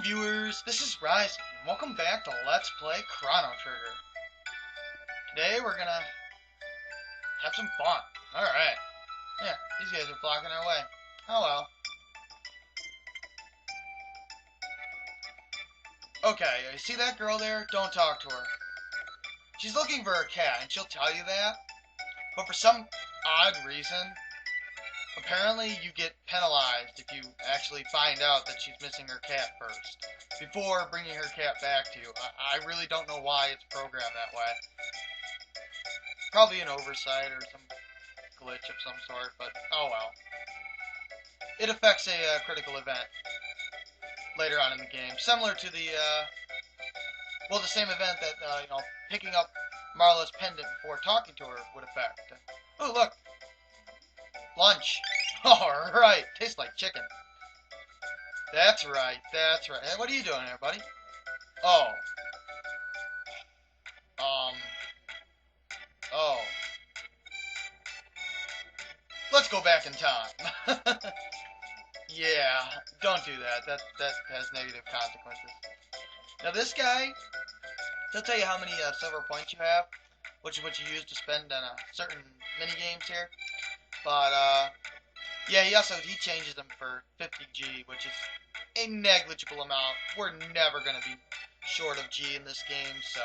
viewers, this is Rise, and welcome back to Let's Play Chrono Trigger. Today we're gonna have some fun. Alright. Yeah, these guys are blocking our way. Oh well. Okay, you see that girl there? Don't talk to her. She's looking for her cat, and she'll tell you that. But for some odd reason, apparently you get penalized if you actually find out that she's missing her cat first, before bringing her cat back to you. I really don't know why it's programmed that way. Probably an oversight or some glitch of some sort, but oh well. It affects a critical event later on in the game, similar to the, well, the same event that, picking up Marla's pendant before talking to her would affect. Oh, look! Lunch! Alright, tastes like chicken. That's right, that's right. Hey, what are you doing there, buddy? Oh. Oh. Let's go back in time. Yeah, don't do that. That has negative consequences. Now this guy, he'll tell you how many silver points you have, which is what you use to spend on certain mini games here. But yeah, he changes them for 50G, which is a negligible amount. We're never gonna be short of G in this game, so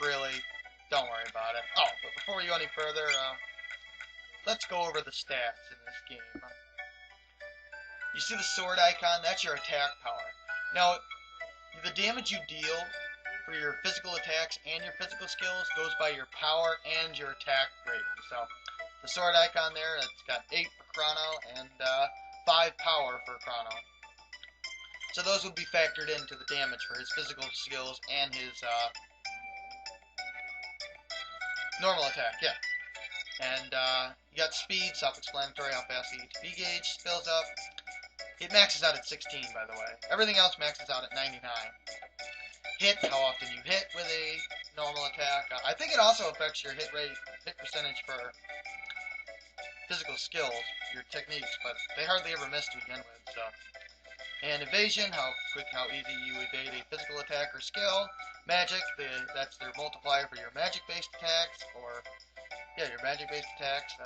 really, don't worry about it. Oh, but before we go any further, let's go over the stats in this game. You see the sword icon? That's your attack power. Now, the damage you deal for your physical attacks and your physical skills goes by your power and your attack rating. So, the sword icon there, it's got 8 for Crono and 5 power for Crono. So those would be factored into the damage for his physical skills and his normal attack, yeah. And you got speed, self-explanatory, how fast the HP gauge fills up. It maxes out at 16, by the way. Everything else maxes out at 99. Hit, how often you hit with a normal attack. I think it also affects your hit percentage for physical skills, your techniques, but they hardly ever miss to begin with, so. And evasion, how quick, how easy you evade a physical attack or skill. Magic, that's their multiplier for your magic-based attacks, or, yeah, your magic-based attacks.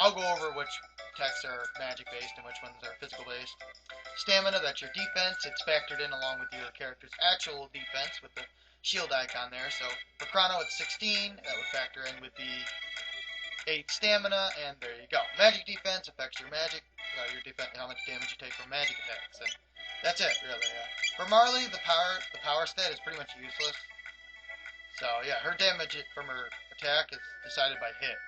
I'll go over which attacks are magic-based and which ones are physical-based. Stamina, that's your defense. It's factored in along with your character's actual defense with the shield icon there. So for Crono, it's 16. That would factor in with the 8 stamina, and there you go. Magic defense affects your magic, your defense, how much damage you take from magic attacks. And that's it, really. For Marley, the power stat is pretty much useless. So yeah, her damage from her attack is decided by hit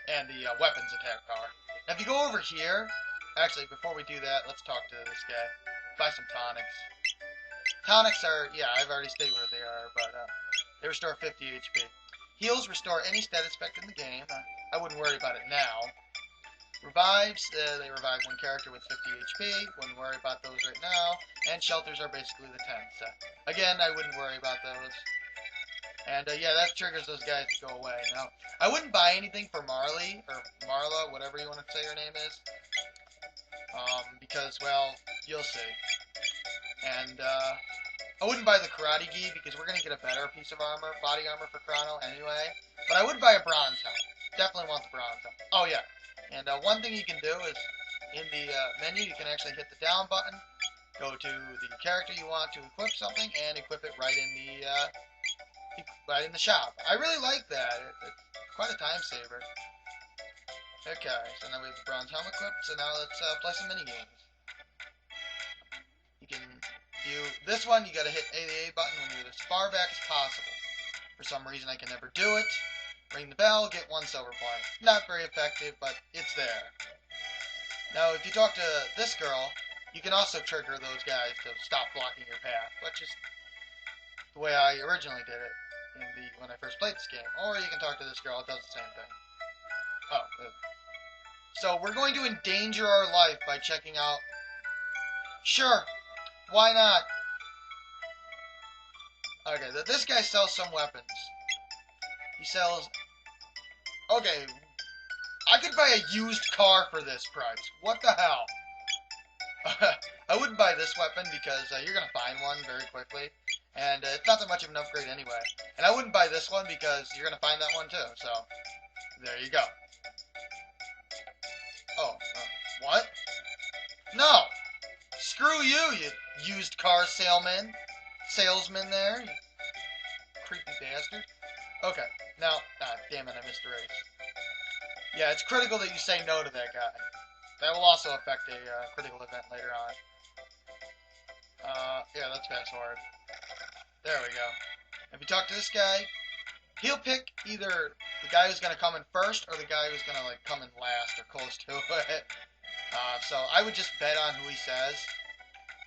and the weapons attack power. Now if you go over here, actually before we do that, let's talk to this guy. Buy some tonics. Tonics are, yeah, I've already stated what they are, but they restore 50 HP. Heals restore any status effect in the game. I wouldn't worry about it now. Revives, they revive one character with 50 HP. Wouldn't worry about those right now. And shelters are basically the 10s. Again, I wouldn't worry about those. And yeah, that triggers those guys to go away. Now, I wouldn't buy anything for Marley, or Marla, whatever you want to say her name is. Because, well, you'll see. And, I wouldn't buy the Karate Gi, because we're going to get a better piece of armor, body armor for Crono anyway. But I would buy a bronze helmet. Definitely want the bronze helmet. Oh, yeah. And one thing you can do is, in the menu, you can actually hit the down button, go to the character you want to equip something, and equip it right in the shop. I really like that. It's quite a time saver. Okay, so now we have the bronze helmet equipped, so now let's play some mini games. You can do this one, you gotta hit the A button when you're as far back as possible. For some reason I can never do it. Ring the bell, get 1 silver point. Not very effective, but it's there. Now if you talk to this girl, you can also trigger those guys to stop blocking your path, which is the way I originally did it when I first played this game. Or you can talk to this girl, it does the same thing. Oh, so we're going to endanger our life by checking out. Sure, why not? Okay, this guy sells some weapons. He sells. Okay, I could buy a used car for this price. What the hell? I wouldn't buy this weapon because you're going to find one very quickly. And it's not that much of an upgrade anyway. And I wouldn't buy this one because you're going to find that one too. So, there you go. Oh, what? No! Screw you, you used car salesman there, you creepy bastard. Okay, now, damn it, I missed the race. Yeah, it's critical that you say no to that guy. That will also affect a critical event later on. Yeah, let's fast forward. There we go. If you talk to this guy, he'll pick either the guy who's going to come in first or the guy who's going to like come in last or close to it. So I would just bet on who he says.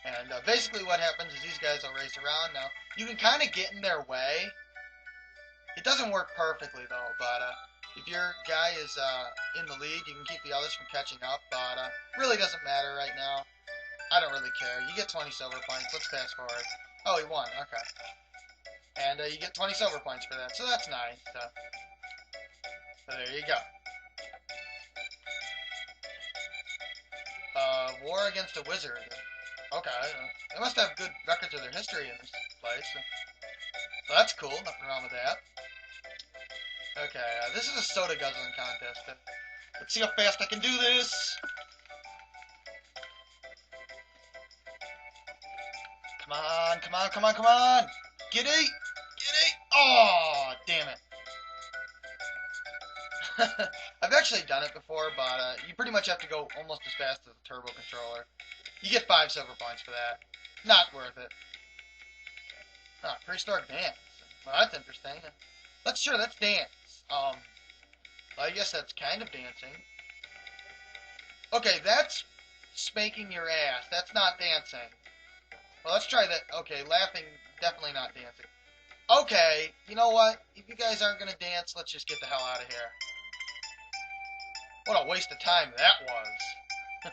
And basically what happens is these guys will race around. Now, you can kind of get in their way. It doesn't work perfectly though, but if your guy is in the lead, you can keep the others from catching up, but really doesn't matter right now. I don't really care. You get 20 silver points. Let's fast forward. Oh, he won. Okay. And you get 20 silver points for that, so that's nice. So there you go. War against a wizard. Okay. They must have good records of their history in this place. So that's cool. Nothing wrong with that. Okay, this is a soda guzzling contest. Let's see how fast I can do this. Come on, come on, come on, come on! Giddy! Giddy! Oh, damn it. I've actually done it before, but you pretty much have to go almost as fast as a turbo controller. You get 5 silver points for that. Not worth it. Ah, prehistoric dance. Well, that's interesting. Let's dance. I guess that's kind of dancing. Okay, that's spanking your ass. That's not dancing. Well, let's try that. Okay, laughing, definitely not dancing. Okay, you know what? If you guys aren't going to dance, let's just get the hell out of here. What a waste of time that was.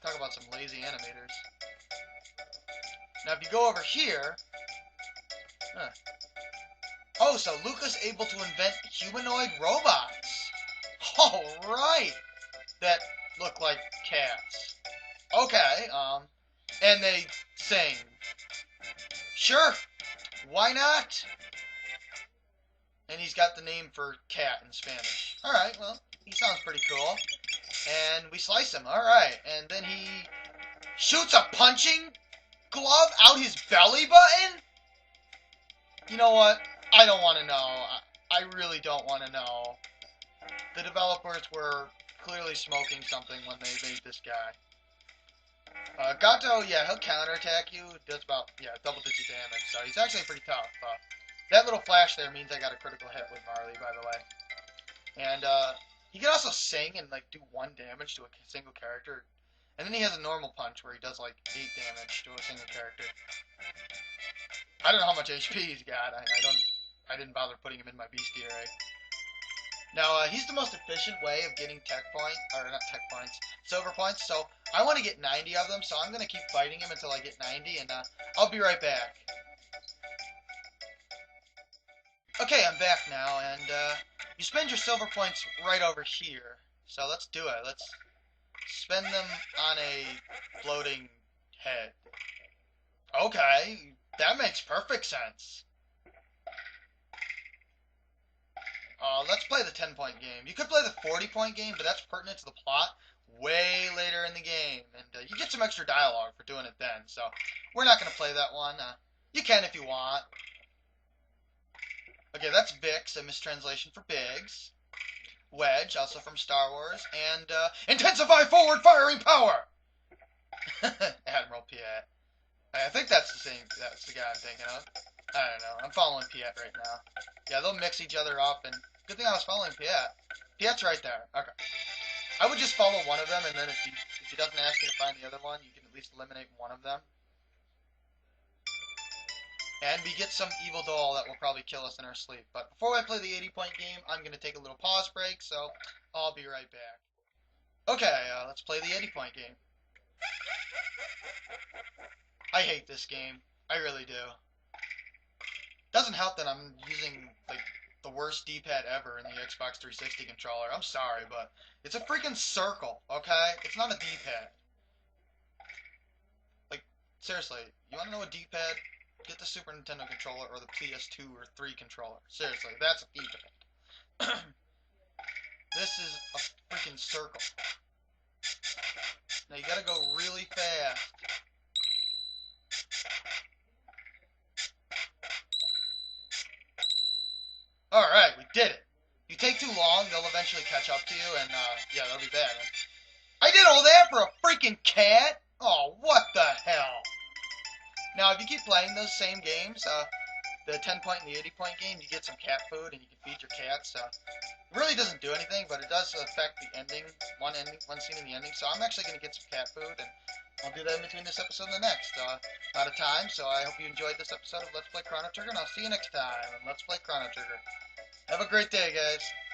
Talk about some lazy animators. Now, if you go over here... Oh, so Luca's able to invent humanoid robots. All right. That look like cats. Okay, and they sing. Sure, why not? And he's got the name for cat in Spanish. Alright, well, he sounds pretty cool. And we slice him, alright. And then he shoots a punching glove out his belly button? You know what? I don't want to know. I really don't want to know. The developers were clearly smoking something when they made this guy. Gato, yeah, he'll counterattack you. Does about, double-digit damage. So he's actually pretty tough. That little flash there means I got a critical hit with Marley, by the way. And he can also sing and like do 1 damage to a single character. And then he has a normal punch where he does like 8 damage to a single character. I don't know how much HP he's got. I didn't bother putting him in my bestiary. Now, he's the most efficient way of getting silver points. So I want to get 90 of them, so I'm going to keep fighting him until I get 90, and I'll be right back. Okay, I'm back now, and you spend your silver points right over here. So let's do it. Let's spend them on a floating head. Okay, that makes perfect sense. Let's play the 10-point game. You could play the 40-point game, but that's pertinent to the plot way later in the game. And you get some extra dialogue for doing it then. So we're not going to play that one. You can if you want. Okay, that's Vix, a mistranslation for Biggs. Wedge, also from Star Wars. And intensify forward firing power! Admiral Piet. I think that's the guy I'm thinking of. I don't know. I'm following Piet right now. Yeah, they'll mix each other up, and good thing I was following Piet. Piet's right there. Okay. I would just follow one of them, and then if he doesn't ask you to find the other one, you can at least eliminate one of them. And we get some evil doll that will probably kill us in our sleep. But before I play the 80-point game, I'm going to take a little pause break, so I'll be right back. Okay, let's play the 80-point game. I hate this game. I really do. Doesn't help that I'm using, like, the worst D-pad ever in the Xbox 360 controller. I'm sorry, but it's a freaking circle, okay? It's not a D-pad. Seriously, you want to know a D-pad? Get the Super Nintendo controller or the PS2 or 3 controller. Seriously, that's a D-pad. This is a freaking circle. Now you gotta go really fast. Alright, we did it. If you take too long, they'll eventually catch up to you, and yeah, that'll be bad. I did all that for a freaking cat? Oh, what the hell? Now, if you keep playing those same games, the 10-point and the 80-point game, you get some cat food, and you can feed your cats. It really doesn't do anything, but it does affect the ending, one scene in the ending. So I'm actually going to get some cat food, and I'll do that in between this episode and the next. Out of time, so I hope you enjoyed this episode of Let's Play Chrono Trigger, and I'll see you next time on Let's Play Chrono Trigger. Have a great day, guys.